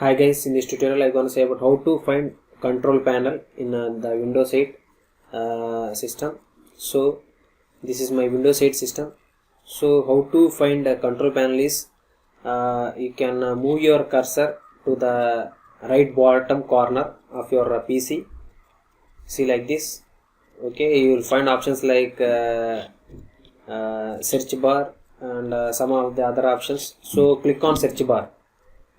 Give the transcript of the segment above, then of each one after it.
Hi guys, in this tutorial I'm going to say about how to find control panel in the Windows 8 system. So this is my Windows 8 system. So how to find a control panel is you can move your cursor to the right bottom corner of your PC. See, like this. Okay, you will find options like search bar and some of the other options. So click on search bar.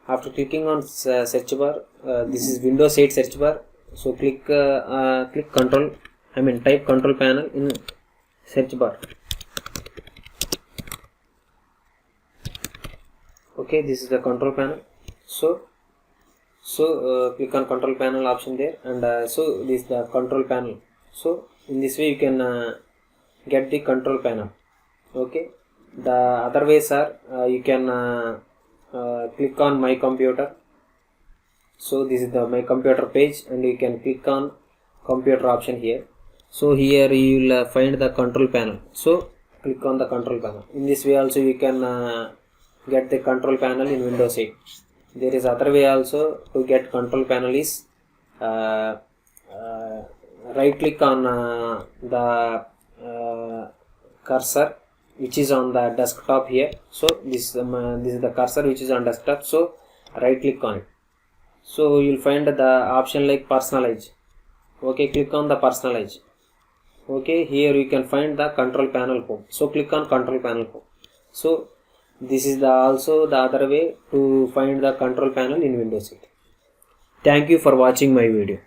After clicking on search bar, this is Windows 8 search bar. So click control. Type control panel in search bar. Okay, this is the control panel. So click on control panel option there, and so this is the control panel. So in this way you can get the control panel. Okay, the other ways are you can click on my computer. So this is the my computer page, and you can click on computer option here. So here you will find the control panel. So click on the control panel. In this way also you can get the control panel in Windows 8. There is other way also to get control panel is right click on the cursor which is on the desktop here. So this is the cursor which is on desktop. So right click on it. So you'll find the option like personalize. Okay, click on the personalize. Okay, here you can find the control panel home. So click on control panel home. So this is also the other way to find the control panel in Windows 8. Thank you for watching my video.